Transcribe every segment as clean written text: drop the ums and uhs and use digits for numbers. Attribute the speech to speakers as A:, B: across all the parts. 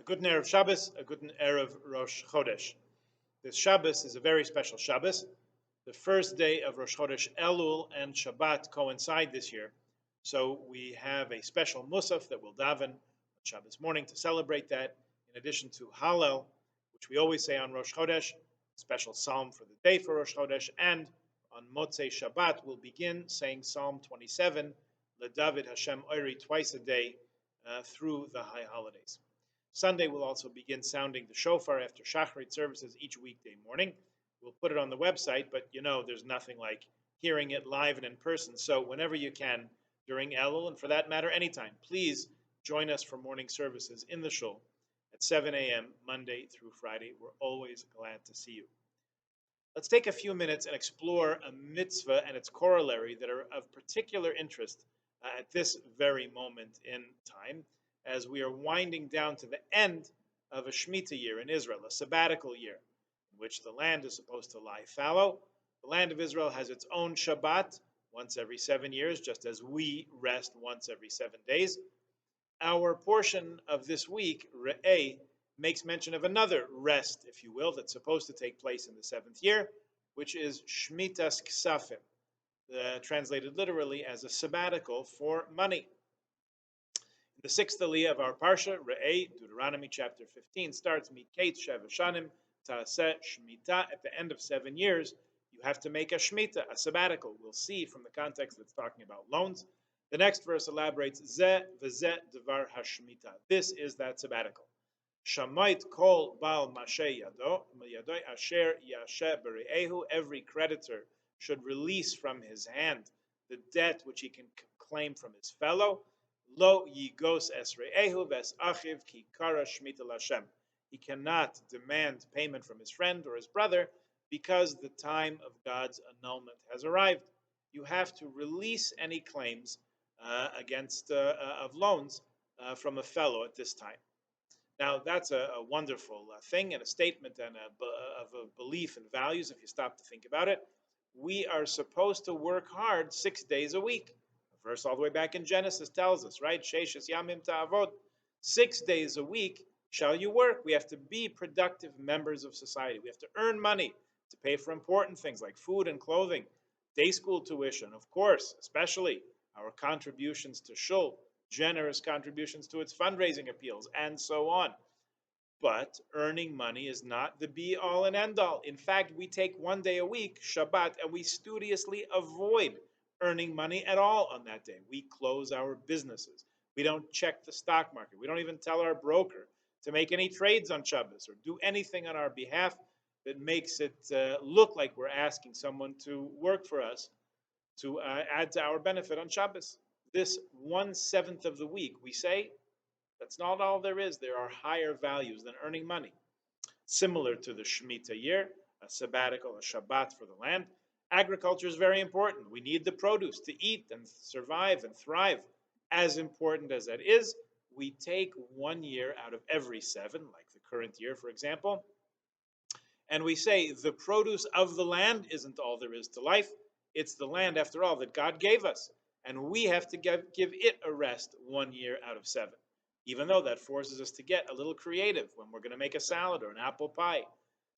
A: Good Erev Shabbos, a good Erev Rosh Chodesh. This Shabbos is a very special Shabbos. The first day of Rosh Chodesh Elul and Shabbat coincide this year. So we have a special Musaf that we'll daven on Shabbos morning to celebrate that, in addition to Hallel, which we always say on Rosh Chodesh, a special psalm for the day for Rosh Chodesh, and on Motzei Shabbat we'll begin saying Psalm 27, LeDavid Hashem Oiri, twice a day through the high holidays. Sunday we'll also begin sounding the shofar after Shacharit services each weekday morning. We'll put it on the website, but there's nothing like hearing it live and in person. So whenever you can during Elul, and for that matter anytime, please join us for morning services in the shul at 7 a.m. Monday through Friday. We're always glad to see you. Let's take a few minutes and explore a mitzvah and its corollary that are of particular interest at this very moment in time, as we are winding down to the end of a Shemitah year in Israel, a sabbatical year, in which the land is supposed to lie fallow. The land of Israel has its own Shabbat once every 7 years, just as we rest once every 7 days. Our portion of this week, Re'eh, makes mention of another rest, if you will, that's supposed to take place in the 7th year, which is Shmitas Ksafim, translated literally as a sabbatical for money. The 6th aliyah of our parsha, Re'eh, Deuteronomy chapter 15, starts Miketz Sheva Shanim Ta'aseh Shemitah. At the end of 7 years, you have to make a Shemitah, a sabbatical. We'll see from the context that's talking about loans. The next verse elaborates Zeh v'zeh devar hashmitah. This is that sabbatical. Shamoit kol bal mashe yadoi asher yashe bere'ehu. Every creditor should release from his hand the debt which he can claim from his fellow. Lo yigos esre'ehu ves achiv ki kara shmita lashem. He cannot demand payment from his friend or his brother because the time of God's annulment has arrived. You have to release any claims against of loans from a fellow at this time. Now that's a wonderful thing and a statement and of a belief and values. If you stop to think about it, we are supposed to work hard 6 days a week. Verse all the way back in Genesis tells us, right? Sheishes yamim ta'avod. 6 days a week shall you work. We have to be productive members of society. We have to earn money to pay for important things like food and clothing, day school tuition, of course, especially our contributions to shul, generous contributions to its fundraising appeals, and so on. But earning money is not the be-all and end-all. In fact, we take 1 day a week, Shabbat, and we studiously avoid earning money at all on that day. We close our businesses. We don't check the stock market. We don't even tell our broker to make any trades on Shabbos or do anything on our behalf that makes it look like we're asking someone to work for us to add to our benefit on Shabbos. This 1/7 of the week, we say, that's not all there is. There are higher values than earning money. Similar to the Shemitah year, a sabbatical, a Shabbat for the land, agriculture is very important. We need the produce to eat and survive and thrive. As important as that is, we take 1 year out of every 7, like the current year, for example, and we say the produce of the land isn't all there is to life. It's the land, after all, that God gave us, and we have to give it a rest 1 year out of 7, even though that forces us to get a little creative when we're going to make a salad or an apple pie.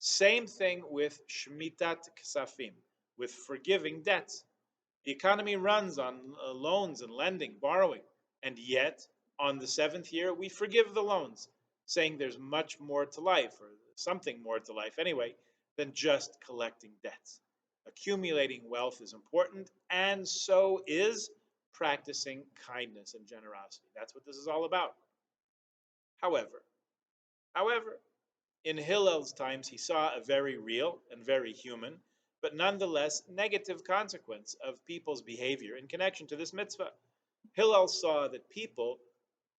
A: Same thing with Shmitat Ksafim, with forgiving debts. The economy runs on loans and lending, borrowing, and yet on the 7th year we forgive the loans, saying there's much more to life, or something more to life anyway, than just collecting debts. Accumulating wealth is important, and so is practicing kindness and generosity. That's what this is all about. However, in Hillel's times, he saw a very real and very human, but nonetheless negative consequence of people's behavior in connection to this mitzvah. Hillel saw that people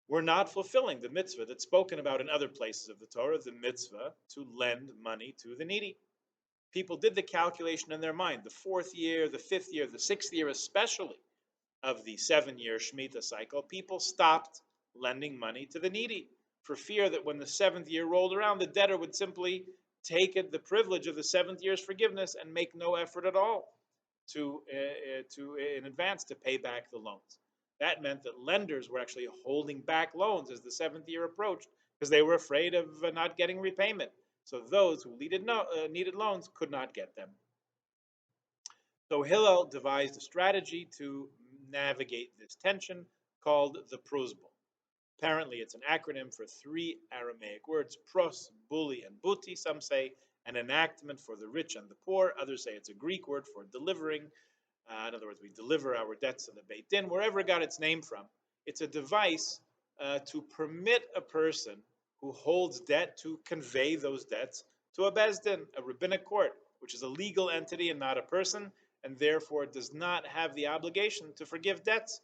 A: were not fulfilling the mitzvah that's spoken about in other places of the Torah, the mitzvah to lend money to the needy. People did the calculation in their mind, the 4th year, the 5th year, the 6th year especially of the 7-year Shemitah cycle, people stopped lending money to the needy for fear that when the 7th year rolled around, the debtor would simply take it, the privilege of the 7th year's forgiveness, and make no effort at all to in advance to pay back the loans. That meant that lenders were actually holding back loans as the seventh year approached because they were afraid of not getting repayment. So those who needed loans could not get them. So Hillel devised a strategy to navigate this tension called the Prozbul. Apparently, it's an acronym for three Aramaic words, pros, bully, and buti. Some say an enactment for the rich and the poor. Others say it's a Greek word for delivering. In other words, we deliver our debts to the Beit Din, wherever it got its name from. It's a device to permit a person who holds debt to convey those debts to a Beis Din, a rabbinic court, which is a legal entity and not a person, and therefore does not have the obligation to forgive debts.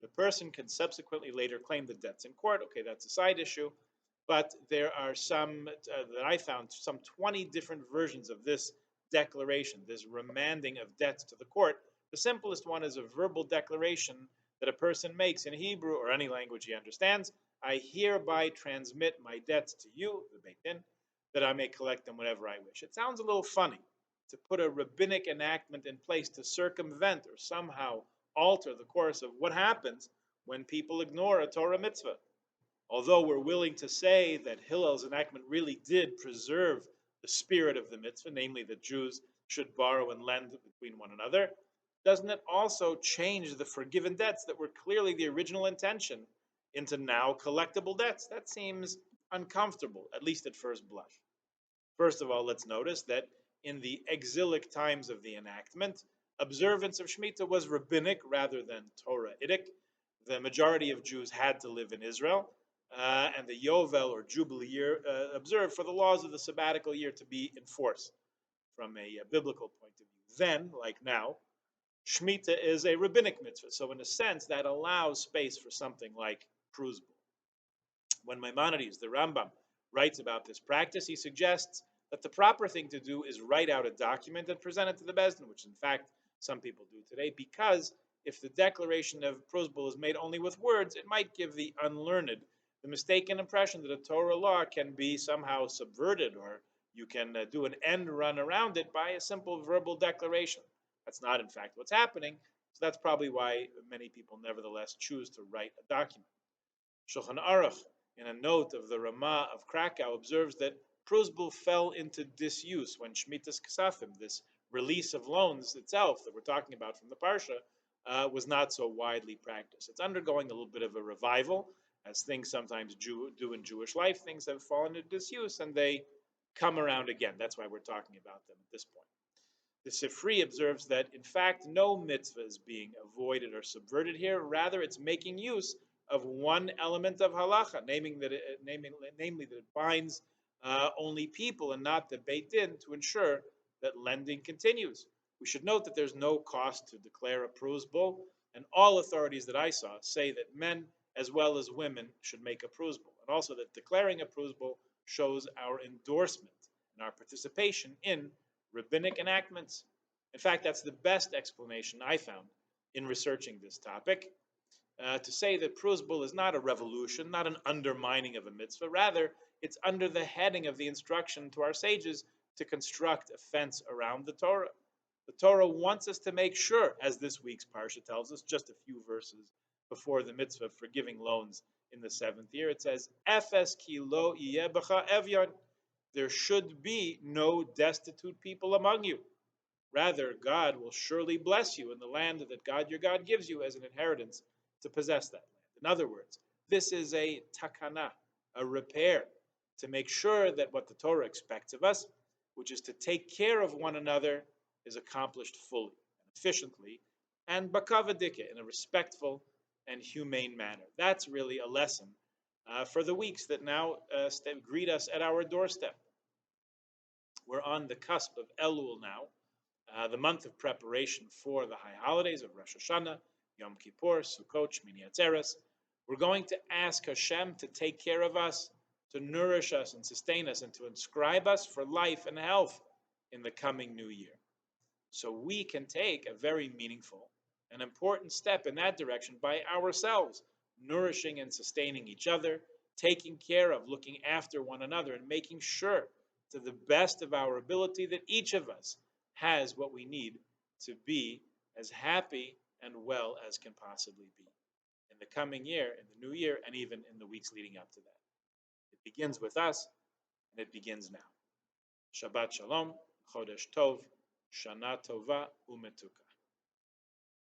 A: The person can subsequently later claim the debts in court. Okay, that's a side issue. But there are some that I found, some 20 different versions of this declaration, this remanding of debts to the court. The simplest one is a verbal declaration that a person makes in Hebrew or any language he understands. I hereby transmit my debts to you, the Beit Din, that I may collect them whenever I wish. It sounds a little funny to put a rabbinic enactment in place to circumvent or somehow alter the course of what happens when people ignore a Torah mitzvah. Although we're willing to say that Hillel's enactment really did preserve the spirit of the mitzvah, namely that Jews should borrow and lend between one another, doesn't it also change the forgiven debts that were clearly the original intention into now collectible debts? That seems uncomfortable, at least at first blush. First of all, let's notice that in the exilic times of the enactment, observance of Shemitah was rabbinic rather than Torah-itic. The majority of Jews had to live in Israel, and the Yovel or Jubilee year observed for the laws of the sabbatical year to be enforced from a biblical point of view. Then, like now, Shemitah is a rabbinic mitzvah, so in a sense that allows space for something like Prozbul. When Maimonides, the Rambam, writes about this practice, he suggests that the proper thing to do is write out a document and present it to the Beis Din, which in fact some people do today, because if the declaration of Prozbul is made only with words, it might give the unlearned the mistaken impression that a Torah law can be somehow subverted, or you can do an end run around it by a simple verbal declaration. That's not, in fact, what's happening, so that's probably why many people nevertheless choose to write a document. Shulchan Aruch, in a note of the Ramah of Krakow, observes that Prozbul fell into disuse when Shmitas Ksafim, this release of loans itself that we're talking about from the Parsha, was not so widely practiced. It's undergoing a little bit of a revival, as things sometimes do in Jewish life. Things have fallen into disuse and they come around again. That's why we're talking about them at this point. The Sifri observes that, in fact, no mitzvah is being avoided or subverted here. Rather, it's making use of one element of halacha, namely that it binds only people and not the Beit Din to ensure that lending continues. We should note that there's no cost to declare a Prozbul, and all authorities that I saw say that men as well as women should make a Prozbul, and also that declaring a Prozbul shows our endorsement and our participation in rabbinic enactments. In fact, that's the best explanation I found in researching this topic. To say that Prozbul is not a revolution, not an undermining of a mitzvah. Rather, it's under the heading of the instruction to our sages to construct a fence around the Torah. The Torah wants us to make sure, as this week's Parsha tells us, just a few verses before the mitzvah of forgiving loans in the seventh year, it says, Efes ki lo yeh b'cha evyon. There should be no destitute people among you. Rather, God will surely bless you in the land that God your God gives you as an inheritance to possess that land. In other words, this is a takana, a repair, to make sure that what the Torah expects of us, which is to take care of one another, is accomplished fully and efficiently, and bakavadike, in a respectful and humane manner. That's really a lesson for the weeks that now greet us at our doorstep. We're on the cusp of Elul now, the month of preparation for the high holidays of Rosh Hashanah, Yom Kippur, Sukkot, Shmini Atzeres. We're going to ask Hashem to take care of us, to nourish us and sustain us, and to inscribe us for life and health in the coming new year. So we can take a very meaningful and important step in that direction by ourselves, nourishing and sustaining each other, taking care of, looking after one another, and making sure to the best of our ability that each of us has what we need to be as happy and well as can possibly be. the coming year, in the new year, and even in the weeks leading up to that. It begins with us, and it begins now. Shabbat Shalom, Chodesh Tov, Shana Tova, Umetuka.